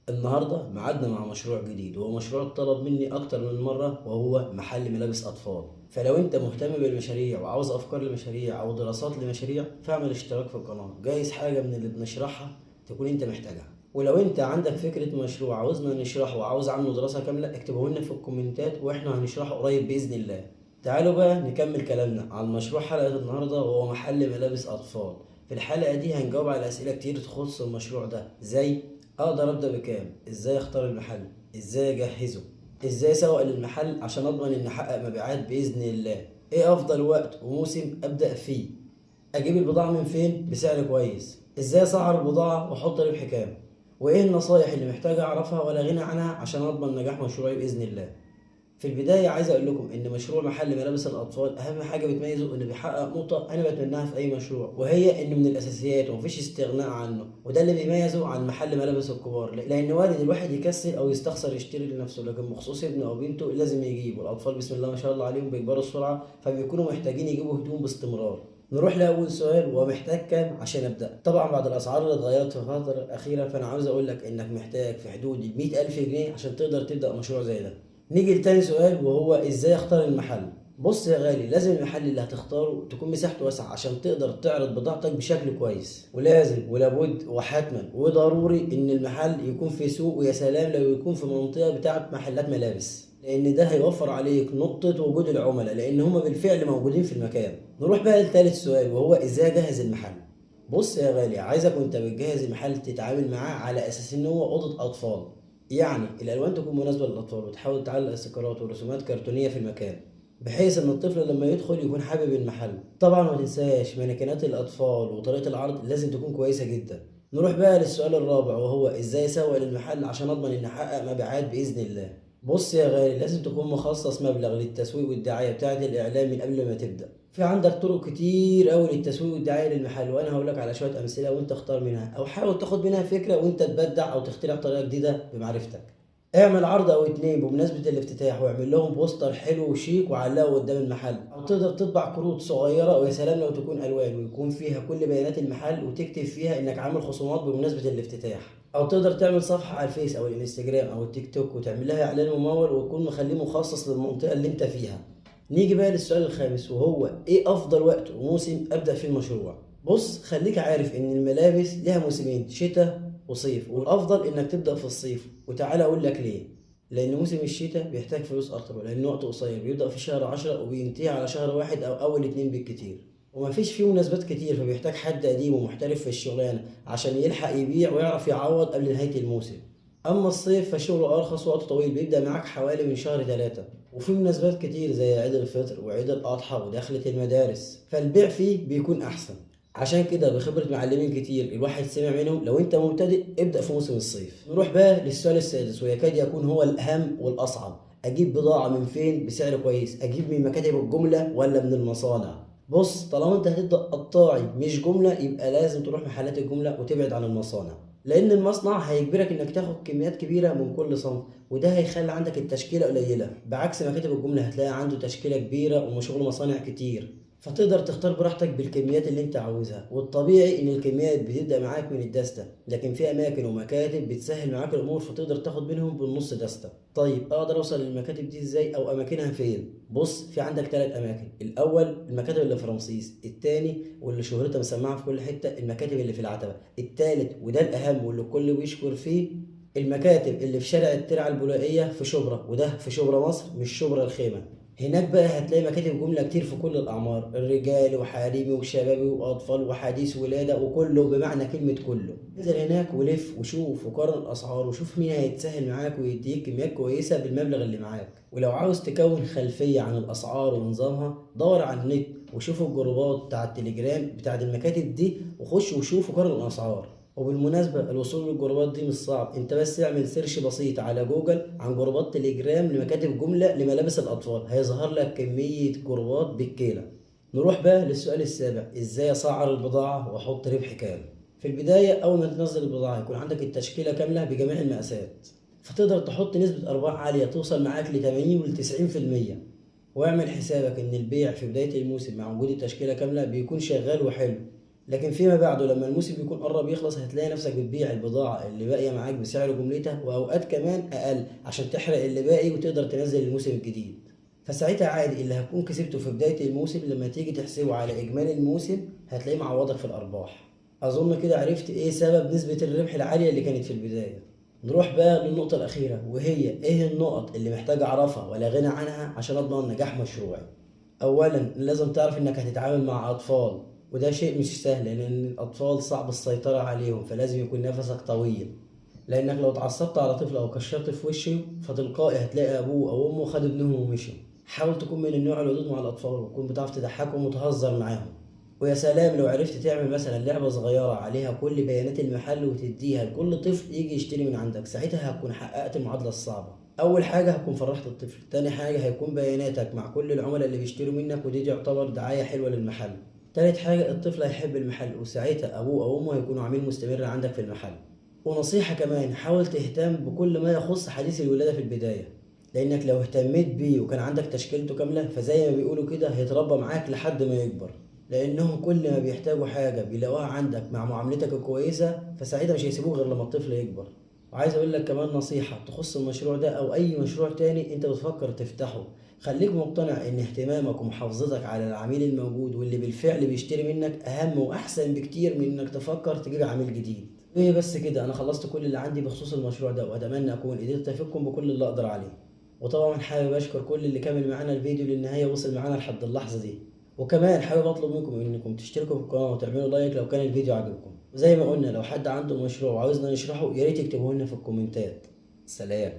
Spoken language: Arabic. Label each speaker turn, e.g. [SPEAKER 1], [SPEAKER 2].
[SPEAKER 1] النهارده ميعادنا مع مشروع جديد، وهو مشروع اتطلب مني اكتر من مره، وهو محل ملابس اطفال. فلو انت مهتم بالمشاريع وعاوز افكار لمشاريع او دراسات لمشاريع، فاعمل اشتراك في القناه، جايز حاجه من اللي بنشرحها تكون انت محتاجها. ولو انت عندك فكره مشروع عاوزنا نشرحه وعاوز عنه دراسه كامله، اكتبه لنا في الكومنتات واحنا هنشرحه قريب باذن الله. تعالوا بقى نكمل كلامنا عن مشروع حلقه النهارده، وهو محل ملابس اطفال. في الحلقه دي هنجاوب على اسئله كتير تخص المشروع ده، زي اقدر ابدا بكام، ازاي اختار المحل، ازاي اجهزه، ازاي اسوق للمحل عشان اضمن ان احقق مبيعات باذن الله، ايه افضل وقت وموسم ابدا فيه، اجيب البضاعه من فين بسعر كويس، ازاي اسعر البضاعه واحط ربح كام، وايه النصايح اللي محتاج اعرفها ولا غنى عنها عشان اضمن نجاح مشروعي باذن الله. في البداية عايز أقول لكم إن مشروع محل ملابس الأطفال أهم حاجة بتميزه إنه بيحقق نقطة أنا بتمناها في أي مشروع، وهي إنه من الأساسيات ومفيش استغناء عنه، وده اللي بيميزه عن محل ملابس الكبار، لأن وارد الواحد يكسل أو يستخسر يشتري لنفسه، لكن بخصوص ابنه أو بنته لازم يجيب، والأطفال بسم الله ما شاء الله عليهم بيكبروا بسرعة، فبيكونوا محتاجين يجيبوا هدوم باستمرار. نروح لأول سؤال، ومحتاج كام عشان أبدأ؟ طبعا بعد الأسعار اللي اتغيرت في الفترة الأخيرة، فأنا عاوز أقول لك إنك محتاج في حدود 100,000 جنيه عشان تقدر تبدأ مشروع زي ده. نيجي لتاني سؤال، وهو ازاي اختار المحل. بص يا غالي، لازم المحل اللي هتختاره تكون مساحته واسعة عشان تقدر تعرض بضاعتك بشكل كويس، ولازم ولابد وحتما وضروري ان المحل يكون في سوق، ويا سلام لو يكون في منطقة بتاعت محلات ملابس، لان ده هيوفر عليك نقطة وجود العملاء، لان هما بالفعل موجودين في المكان. نروح بقى لتالت سؤال، وهو ازاي اجهز المحل. بص يا غالي، عايزك وانت بتجهز المحل تتعامل معاه على اساس ان هو اوضه اطفال، يعني الالوان تكون مناسبه للاطفال، وتحاول تعلق استيكرات ورسومات كرتونيه في المكان، بحيث ان الطفل لما يدخل يكون حابب المحل. طبعا ما تنساش مانيكانات الاطفال، وطريقه العرض لازم تكون كويسه جدا. نروح بقى للسؤال الرابع، وهو ازاي اسوق للمحل عشان اضمن ان احقق مبيعات باذن الله. بص يا غالي، لازم تكون مخصص مبلغ للتسويق والدعايه بتاعه الاعلام من قبل ما تبدا. في عندك طرق كتير قوي للتسويق والدعايه للمحل، وانا هقول لك على شويه امثله وانت اختار منها، او حاول تاخد منها فكره وانت تبدع او تخترع طريقه جديده بمعرفتك. اعمل عرض او اتنين بمناسبة الافتتاح، واعمل لهم بوستر حلو وشيك وعلقه قدام المحل، او تقدر تطبع كروت صغيرة، ويا سلام لو تكون الوان ويكون فيها كل بيانات المحل، وتكتب فيها انك عامل خصومات بمناسبة الافتتاح. او تقدر تعمل صفحة على الفيس او الانستجرام او التيك توك وتعمل لها اعلان ممول، وتكون مخليه مخصص للمنطقة اللي انت فيها. نيجي بقى للسؤال الخامس، وهو ايه افضل وقت وموسم ابدأ فيه المشروع. بص، خليك عارف ان الملابس لها موسمين، شتاء وصيف، والافضل انك تبدا في الصيف، وتعالى اقول لك ليه. لان موسم الشتاء بيحتاج فلوس اكتر، لان وقته قصير، بيبدا في شهر 10 وبينتهي على شهر واحد او اول اتنين بالكتير، ومفيش فيه مناسبات كتير، فبيحتاج حد قديم ومحترف في الشغلانه عشان يلحق يبيع ويعرف يعوض قبل نهايه الموسم. اما الصيف فشغله ارخص وقته طويل، بيبدا معاك حوالي من شهر 3، وفي مناسبات كتير زي عيد الفطر وعيد الاضحى ودخلة المدارس، فالبيع فيه بيكون احسن. عشان كده بخبرة معلمين كتير الواحد سمع منهم، لو انت مبتدئ ابدأ في موسم الصيف. نروح بقى للسؤال السادس، ويكاد يكون هو الأهم والأصعب، أجيب بضاعة من فين بسعر كويس؟ أجيب من مكاتب الجملة ولا من المصانع؟ بص، طالما انت هتبدأ قطاعي مش جملة، يبقى لازم تروح محلات الجملة وتبعد عن المصانع، لأن المصنع هيجبرك إنك تاخد كميات كبيرة من كل صنف، وده هيخلي عندك التشكيلة قليلة، بعكس مكاتب الجملة هتلاقي عنده تشكيلة كبيرة وشغل مصانع كتير، فتقدر تختار براحتك بالكميات اللي انت عاوزها. والطبيعي ان الكميات بتبدأ معاك من الدستة، لكن في اماكن ومكاتب بتسهل معاك الامور فتقدر تاخد منهم بالنص دستة. طيب اقدر اوصل للمكاتب دي ازاي او اماكنها فين؟ بص، في عندك 3 اماكن. الاول المكاتب اللي في رمسيس، التاني واللي شهرتها مسمعة في كل حتة المكاتب اللي في العتبة، التالت وده الاهم واللي الكل بيشكر فيه المكاتب اللي في شارع الترعة البولائية في شبرا، وده في شبرا مصر مش شبرا الخيمة. هناك بقى هتلاقي مكاتب جملة كتير في كل الأعمار، الرجال وحريمي وشبابي وأطفال وحديث ولادة وكله بمعنى كلمة كله. انزل هناك ولف وشوف وقارن الأسعار، وشوف مين هيتسهل معاك ويديك كميات كويسة بالمبلغ اللي معاك. ولو عاوز تكون خلفية عن الأسعار ونظامها، دور على النت وشوف الجروبات بتاع التليجرام بتاع المكاتب دي، وخش وشوف وقارن الأسعار. وبالمناسبة الوصول للجروبات دي مش صعب، انت بس اعمل سيرش بسيط على جوجل عن جروبات تليجرام لمكاتب جملة لملابس الأطفال، هيظهر لك كمية جروبات بالكيلة. نروح بقى للسؤال السابع، ازاي اسعر البضاعة واحط ربح كام. في البداية أول ما تنزل البضاعة يكون عندك التشكيلة كاملة بجميع المقاسات، فتقدر تحط نسبة أرباح عالية توصل معاك ل 80 ل 90%. واعمل حسابك إن البيع في بداية الموسم مع وجود التشكيلة كاملة بيكون شغال وحلو، لكن فيما بعده لما الموسم يكون قرب يخلص هتلاقي نفسك بتبيع البضاعة اللي باقية معاك بسعر جملتها وأوقات كمان أقل عشان تحرق اللي باقي وتقدر تنزل الموسم الجديد. فساعتها عادي اللي هتكون كسبته في بداية الموسم لما تيجي تحسبه على إجمالي الموسم هتلاقيه معوضك في الأرباح. أظن كده عرفت إيه سبب نسبة الربح العالية اللي كانت في البداية. نروح بقى للنقطة الأخيرة وهي إيه النقط اللي محتاج أعرفها ولا غنى عنها عشان أضمن نجاح مشروعي. أولا لازم تعرف إنك هتتعامل مع أطفال، وده شيء مش سهل لأن الأطفال صعب السيطرة عليهم، فلازم يكون نفسك طويل، لأنك لو اتعصبت على طفل أو كشرت في وشه فتلقائي هتلاقي أبوه أو أمه خد ابنهم ومشي. حاول تكون من النوع الودود مع الأطفال وتكون بتعرف تضحكهم وتهزر معاهم. ويا سلام لو عرفت تعمل مثلا لعبة صغيرة عليها كل بيانات المحل وتديها لكل طفل يجي يشتري من عندك، ساعتها هتكون حققت المعادلة الصعبة. أول حاجة هتكون فرحت الطفل، تاني حاجة هيكون بياناتك مع كل العملاء اللي بيشتروا منك ودي تعتبر دعاية حلوة للمحل. تالت حاجة الطفل هيحب المحل وساعتها أبوه أو أمه هيكونوا عميل مستمر عندك في المحل. ونصيحة كمان حاول تهتم بكل ما يخص حديث الولادة في البداية، لأنك لو اهتميت بيه وكان عندك تشكيلته كاملة فزي ما بيقولوا كده هيتربى معاك لحد ما يكبر، لأنهم كل ما بيحتاجوا حاجة بيلاقوها عندك مع معاملتك الكويسة فساعتها مش هيسيبوك غير لما الطفل يكبر. وعايز أقول لك كمان نصيحة تخص المشروع ده أو أي مشروع تاني أنت بتفكر تفتحه، خليك مقتنع إن اهتمامك ومحافظتك على العميل الموجود واللي بالفعل بيشتري منك أهم وأحسن بكتير من إنك تفكر تجيب عميل جديد. ايه بس كده انا خلصت كل اللي عندي بخصوص المشروع ده واتمنى اكون قدرت افيدكم بكل اللي اقدر عليه. وطبعا حابب اشكر كل اللي كمل معانا الفيديو للنهايه ووصل معانا لحد اللحظه دي. وكمان حابب اطلب منكم انكم تشتركوا في القناه وتعملوا لايك لو كان الفيديو عجبكم، وزي ما قلنا لو حد عنده مشروع وعاوزنا نشرحه يا ريت يكتبوه لنا في الكومنتات. سلام.